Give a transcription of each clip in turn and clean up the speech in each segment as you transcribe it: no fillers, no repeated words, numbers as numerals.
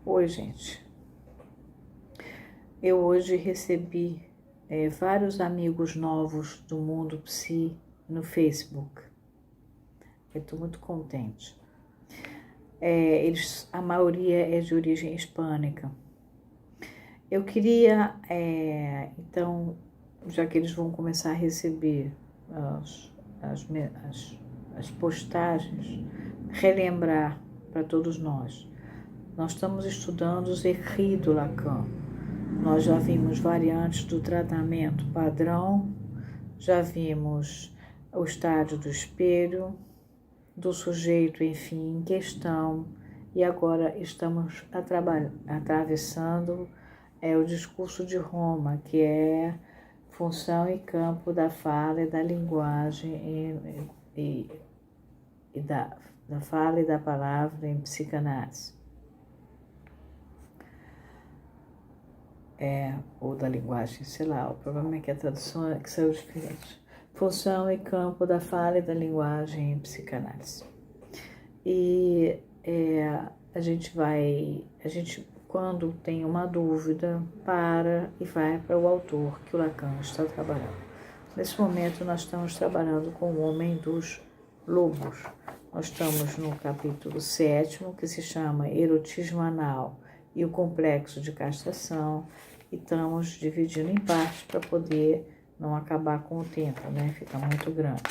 Oi, gente. Eu hoje recebi vários amigos novos do Mundo Psi no Facebook. Eu estou muito contente. A maioria é de origem hispânica. Eu queria, então, já que eles vão começar a receber as postagens, relembrar para todos nós. Nós estamos estudando os écrits do Lacan. Nós já vimos variantes do tratamento padrão, já vimos o estádio do espelho, do sujeito, enfim, em questão, e agora estamos atravessando o discurso de Roma, que é função e campo da fala e da linguagem e da fala e da palavra em psicanálise. Ou da linguagem, sei lá, o problema é que a tradução é que saiu diferente. Função e campo da fala e da linguagem em psicanálise. E a gente, quando tem uma dúvida, para e vai para o autor que o Lacan está trabalhando. Nesse momento, nós estamos trabalhando com o Homem dos Lobos. Nós estamos no capítulo 7º, que se chama Erotismo Anal e o Complexo de Castração, e estamos dividindo em partes para poder não acabar com o tempo, né? Fica muito grande.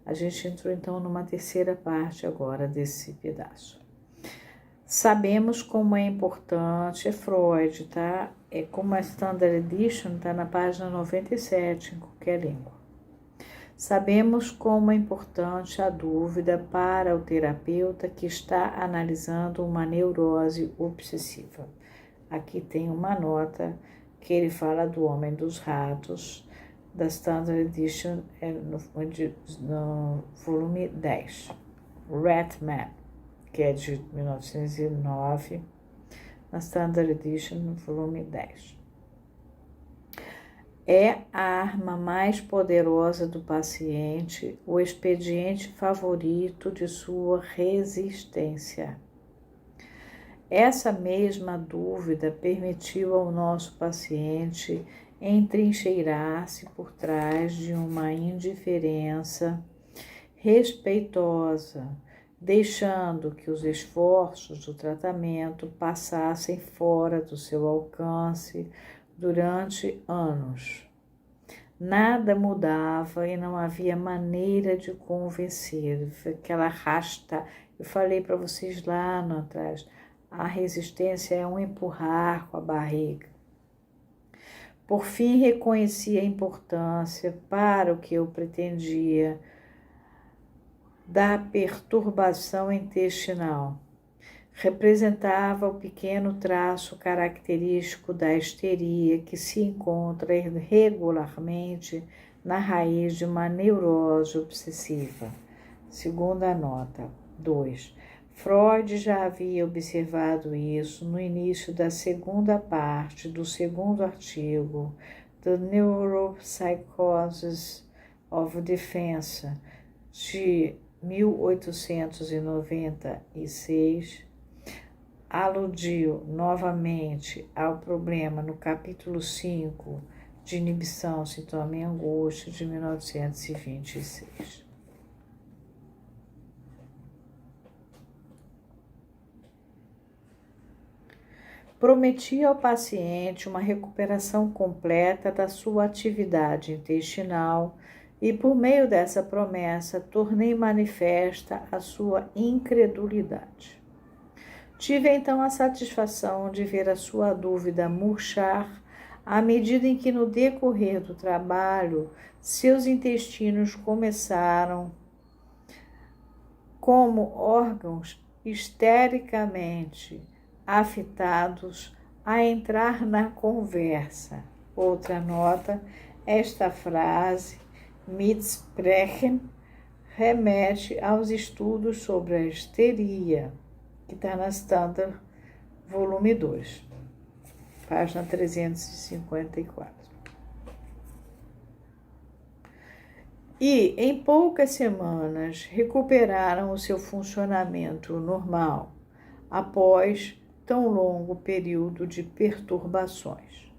A gente entrou então numa terceira parte agora desse pedaço. Sabemos como é importante, é Freud, tá? É como a Standard Edition está na página 97 em qualquer língua. Sabemos como é importante a dúvida para o terapeuta que está analisando uma neurose obsessiva. Aqui tem uma nota que ele fala do Homem dos Ratos, da Standard Edition, no volume 10. Ratman, que é de 1909, na Standard Edition, no volume 10. É a arma mais poderosa do paciente, o expediente favorito de sua resistência. Essa mesma dúvida permitiu ao nosso paciente entrincheirar-se por trás de uma indiferença respeitosa, deixando que os esforços do tratamento passassem fora do seu alcance durante anos. Nada mudava e não havia maneira de convencer. Aquela arrasta, eu falei para vocês lá no atrás, a resistência é um empurrar com a barriga. Por fim, reconheci a importância para o que eu pretendia da perturbação intestinal. Representava o pequeno traço característico da histeria que se encontra regularmente na raiz de uma neurose obsessiva. Segunda nota, 2. Freud já havia observado isso no início da segunda parte do segundo artigo The Neuropsychosis of Defense, de 1896, aludiu novamente ao problema no capítulo 5 de Inibição, Sintoma e Angústia, de 1926. Prometi ao paciente uma recuperação completa da sua atividade intestinal e, por meio dessa promessa, tornei manifesta a sua incredulidade. Tive então a satisfação de ver a sua dúvida murchar à medida em que, no decorrer do trabalho, seus intestinos começaram, como órgãos histericamente afetados, a entrar na conversa. Outra nota, esta frase, mitsprechen, remete aos estudos sobre a histeria, que está na Standard, volume 2, página 354. E, em poucas semanas, recuperaram o seu funcionamento normal, após tão longo período de perturbações.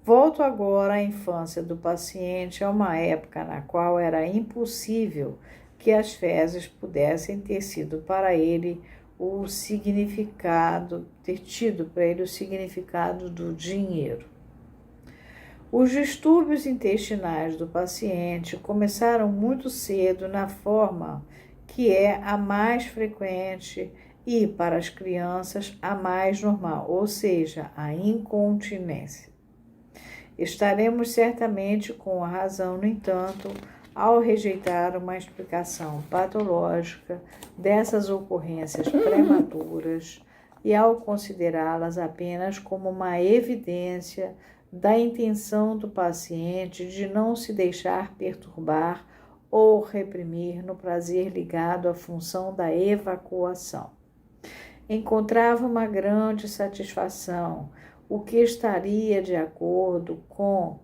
Volto agora à infância do paciente, a uma época na qual era impossível que as fezes pudessem ter sido para ele o significado, ter tido para ele o significado do dinheiro. Os distúrbios intestinais do paciente começaram muito cedo na forma que é a mais frequente e, para as crianças, a mais normal, ou seja, a incontinência. Estaremos certamente com a razão, no entanto, ao rejeitar uma explicação patológica dessas ocorrências prematuras e ao considerá-las apenas como uma evidência da intenção do paciente de não se deixar perturbar ou reprimir no prazer ligado à função da evacuação. Encontrava uma grande satisfação, o que estaria de acordo com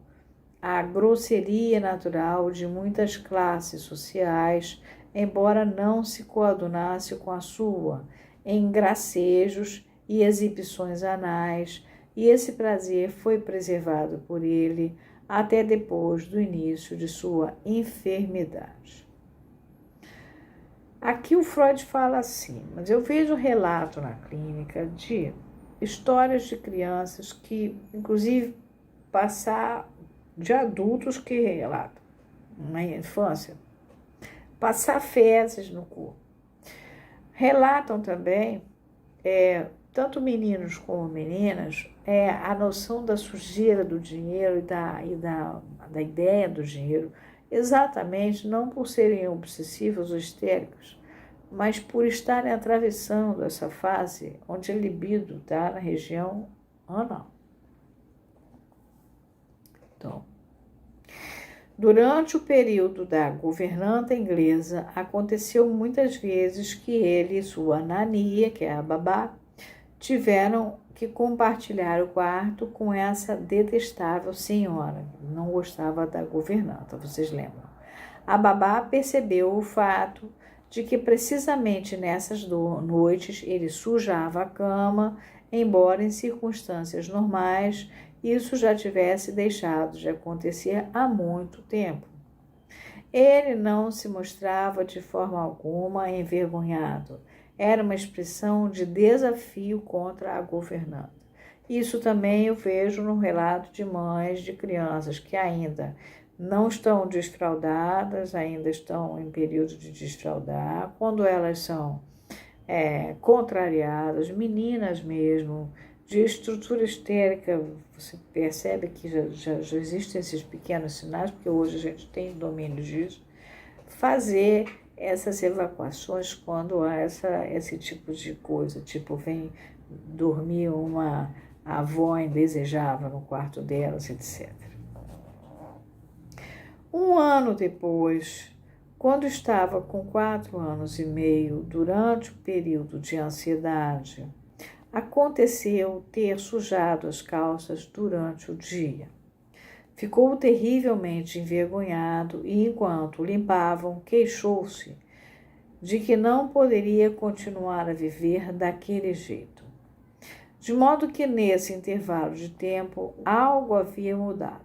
a grosseria natural de muitas classes sociais, embora não se coadunasse com a sua, em gracejos e exibições anais, e esse prazer foi preservado por ele até depois do início de sua enfermidade. Aqui o Freud fala assim, mas eu vejo relato na clínica de histórias de crianças que, inclusive, de adultos que relatam, na infância, passar fezes no corpo. Relatam também, tanto meninos como meninas, a noção da sujeira do dinheiro e da ideia do dinheiro, exatamente não por serem obsessivos ou histéricos, mas por estarem atravessando essa fase onde a libido está na região anal. Então, durante o período da governanta inglesa, aconteceu muitas vezes que ele e sua nania, que é a babá, tiveram que compartilhar o quarto com essa detestável senhora. Não gostava da governanta, vocês lembram? A babá percebeu o fato de que precisamente nessas noites ele sujava a cama, embora em circunstâncias normais isso já tivesse deixado de acontecer há muito tempo. Ele não se mostrava de forma alguma envergonhado. Era uma expressão de desafio contra a governanta. Isso também eu vejo no relato de mães de crianças que ainda não estão desfraldadas, ainda estão em período de desfraldar, quando elas são contrariadas, meninas mesmo, de estrutura histérica, você percebe que já existem esses pequenos sinais, porque hoje a gente tem domínio disso, fazer essas evacuações quando há esse tipo de coisa, tipo, vem dormir uma avó indesejável no quarto delas, etc. Um ano depois, quando estava com 4 anos e meio, durante o período de ansiedade, aconteceu ter sujado as calças durante o dia. Ficou terrivelmente envergonhado e, enquanto limpavam, queixou-se de que não poderia continuar a viver daquele jeito. De modo que, nesse intervalo de tempo, algo havia mudado.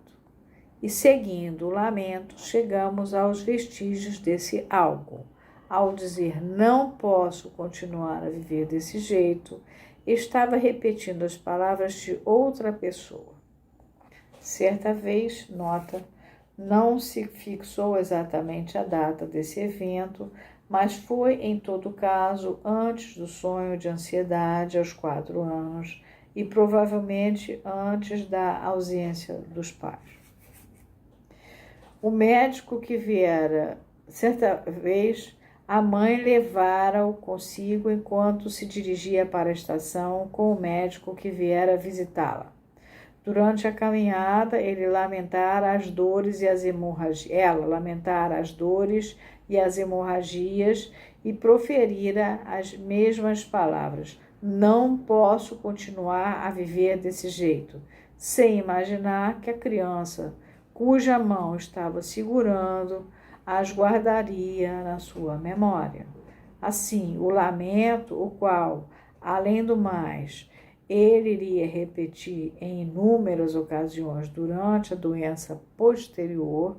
E, seguindo o lamento, chegamos aos vestígios desse algo. Ao dizer não posso continuar a viver desse jeito, estava repetindo as palavras de outra pessoa. Certa vez, nota, não se fixou exatamente a data desse evento, mas foi, em todo caso, antes do sonho de ansiedade aos 4 anos e provavelmente antes da ausência dos pais. O médico que viera, certa vez, a mãe levara-o consigo enquanto se dirigia para a estação com o médico que viera visitá-la. Durante a caminhada, ele lamentara as dores e as hemorragias. Ela lamentara as dores e as hemorragias e proferira as mesmas palavras. Não posso continuar a viver desse jeito, sem imaginar que a criança, cuja mão estava segurando, as guardaria na sua memória. Assim, o lamento, o qual, além do mais, ele iria repetir em inúmeras ocasiões durante a doença posterior,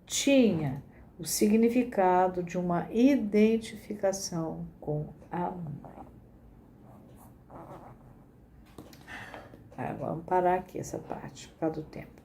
tinha o significado de uma identificação com a mãe. Vamos parar aqui essa parte, por causa do tempo.